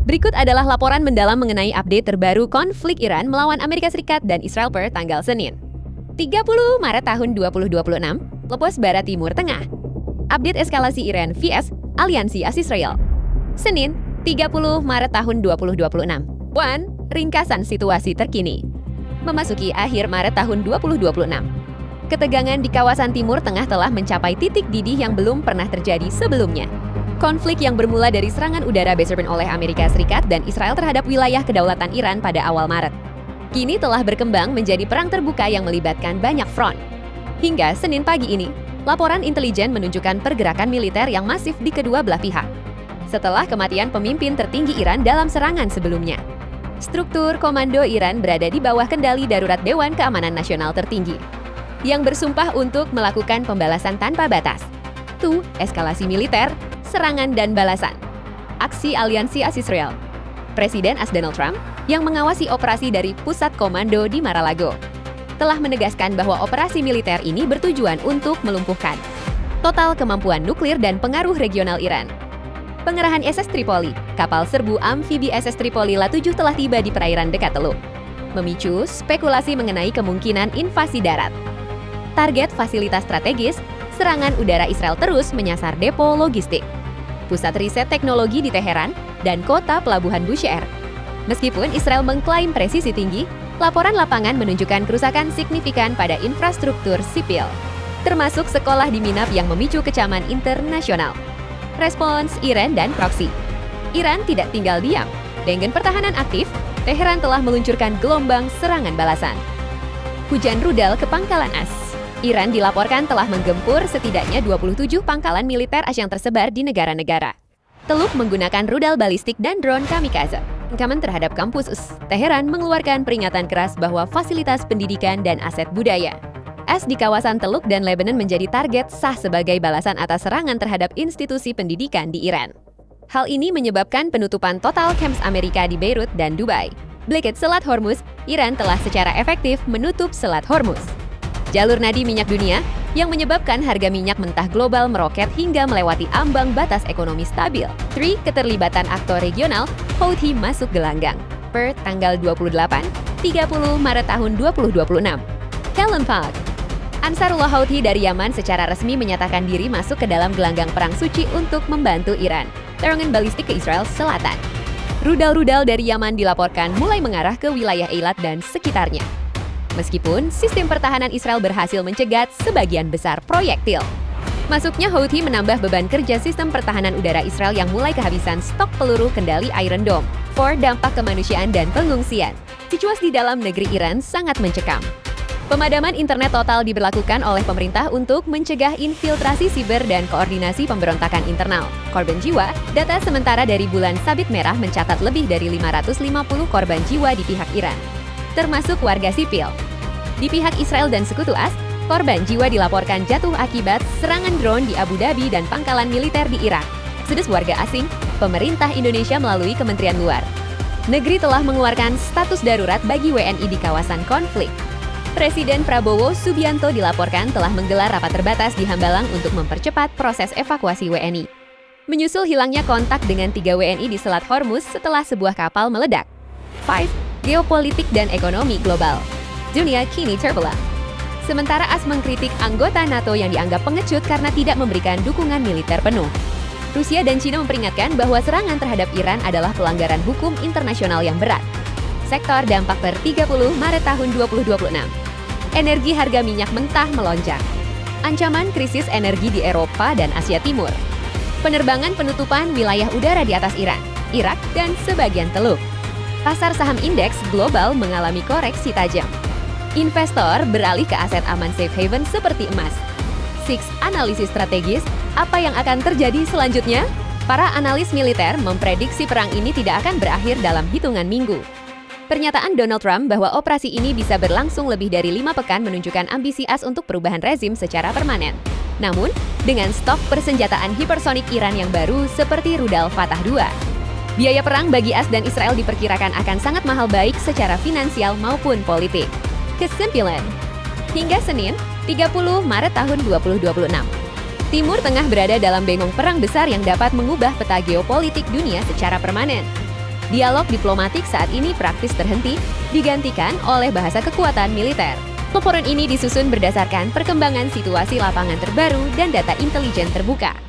Berikut adalah laporan mendalam mengenai update terbaru konflik Iran melawan Amerika Serikat dan Israel per tanggal Senin. 30 Maret tahun 2026, Lepas Barat Timur Tengah. Update eskalasi Iran vs Aliansi As-Israel. Senin, 30 Maret tahun 2026. 1. Ringkasan situasi terkini. Memasuki akhir Maret tahun 2026. Ketegangan di kawasan Timur Tengah telah mencapai titik didih yang belum pernah terjadi sebelumnya. Konflik yang bermula dari serangan udara beserta oleh Amerika Serikat dan Israel terhadap wilayah kedaulatan Iran pada awal Maret, kini telah berkembang menjadi perang terbuka yang melibatkan banyak front. Hingga Senin pagi ini, laporan intelijen menunjukkan pergerakan militer yang masif di kedua belah pihak. Setelah kematian pemimpin tertinggi Iran dalam serangan sebelumnya, struktur komando Iran berada di bawah kendali darurat Dewan Keamanan Nasional tertinggi, yang bersumpah untuk melakukan pembalasan tanpa batas. Eskalasi militer, serangan dan balasan. Aksi Aliansi As-Israel. Presiden Donald Trump, yang mengawasi operasi dari pusat komando di Mar-a-Lago, telah menegaskan bahwa operasi militer ini bertujuan untuk melumpuhkan total kemampuan nuklir dan pengaruh regional Iran. Pengerahan SS Tripoli, kapal serbu amfibi SS Tripoli La-7 telah tiba di perairan dekat Teluk, memicu spekulasi mengenai kemungkinan invasi darat. Target fasilitas strategis, serangan udara Israel terus menyasar depo logistik, pusat riset teknologi di Teheran, dan kota pelabuhan Bushehr. Meskipun Israel mengklaim presisi tinggi, laporan lapangan menunjukkan kerusakan signifikan pada infrastruktur sipil, termasuk sekolah di Minab yang memicu kecaman internasional. Respons Iran dan proksi. Iran tidak tinggal diam. Dengan pertahanan aktif, Teheran telah meluncurkan gelombang serangan balasan. Hujan rudal ke pangkalan as. Iran dilaporkan telah menggempur setidaknya 27 pangkalan militer as yang tersebar di negara-negara. Teluk menggunakan rudal balistik dan drone kamikaze. Ancaman terhadap kampus US. Teheran mengeluarkan peringatan keras bahwa fasilitas pendidikan dan aset budaya as di kawasan Teluk dan Lebanon menjadi target sah sebagai balasan atas serangan terhadap institusi pendidikan di Iran. Hal ini menyebabkan penutupan total camps Amerika di Beirut dan Dubai. Blockade Selat Hormuz, Iran telah secara efektif menutup Selat Hormuz, jalur nadi minyak dunia yang menyebabkan harga minyak mentah global meroket hingga melewati ambang batas ekonomi stabil. 3. Keterlibatan aktor regional, Houthi masuk gelanggang. Per tanggal 28, 30 Maret tahun 2026. Kellen Park. Ansarullah Houthi dari Yaman secara resmi menyatakan diri masuk ke dalam gelanggang perang suci untuk membantu Iran. Serangan balistik ke Israel Selatan. Rudal-rudal dari Yaman dilaporkan mulai mengarah ke wilayah Eilat dan sekitarnya. Meskipun sistem pertahanan Israel berhasil mencegat sebagian besar proyektil. Masuknya Houthi menambah beban kerja sistem pertahanan udara Israel yang mulai kehabisan stok peluru kendali Iron Dome. 4. Dampak kemanusiaan dan pengungsian. Situasi di dalam negeri Iran sangat mencekam. Pemadaman internet total diberlakukan oleh pemerintah untuk mencegah infiltrasi siber dan koordinasi pemberontakan internal. Korban jiwa, data sementara dari bulan Sabit Merah mencatat lebih dari 550 korban jiwa di pihak Iran, termasuk warga sipil. Di pihak Israel dan Sekutu as, korban jiwa dilaporkan jatuh akibat serangan drone di Abu Dhabi dan pangkalan militer di Irak. Sedus warga asing, pemerintah Indonesia melalui Kementerian Luar Negeri telah mengeluarkan status darurat bagi WNI di kawasan konflik. Presiden Prabowo Subianto dilaporkan telah menggelar rapat terbatas di Hambalang untuk mempercepat proses evakuasi WNI. Menyusul hilangnya kontak dengan 3 WNI di Selat Hormuz setelah sebuah kapal meledak. 5. Geopolitik dan ekonomi global. Dunia kini terbelah. Sementara AS mengkritik anggota NATO yang dianggap pengecut karena tidak memberikan dukungan militer penuh. Rusia dan China memperingatkan bahwa serangan terhadap Iran adalah pelanggaran hukum internasional yang berat. Sektor dampak per 30 Maret tahun 2026. Energi harga minyak mentah melonjak. Ancaman krisis energi di Eropa dan Asia Timur. Penerbangan penutupan wilayah udara di atas Iran, Irak, dan sebagian Teluk. Pasar saham indeks global mengalami koreksi tajam. Investor beralih ke aset aman safe haven seperti emas. 6. Analisis strategis, apa yang akan terjadi selanjutnya? Para analis militer memprediksi perang ini tidak akan berakhir dalam hitungan minggu. Pernyataan Donald Trump bahwa operasi ini bisa berlangsung lebih dari 5 pekan menunjukkan ambisi AS untuk perubahan rezim secara permanen. Namun, dengan stok persenjataan hipersonik Iran yang baru seperti rudal Fatah II, biaya perang bagi AS dan Israel diperkirakan akan sangat mahal baik secara finansial maupun politik. Kesimpulan, hingga Senin, 30 Maret tahun 2026, Timur Tengah berada dalam bengong perang besar yang dapat mengubah peta geopolitik dunia secara permanen. Dialog diplomatik saat ini praktis terhenti, digantikan oleh bahasa kekuatan militer. Laporan ini disusun berdasarkan perkembangan situasi lapangan terbaru dan data intelijen terbuka.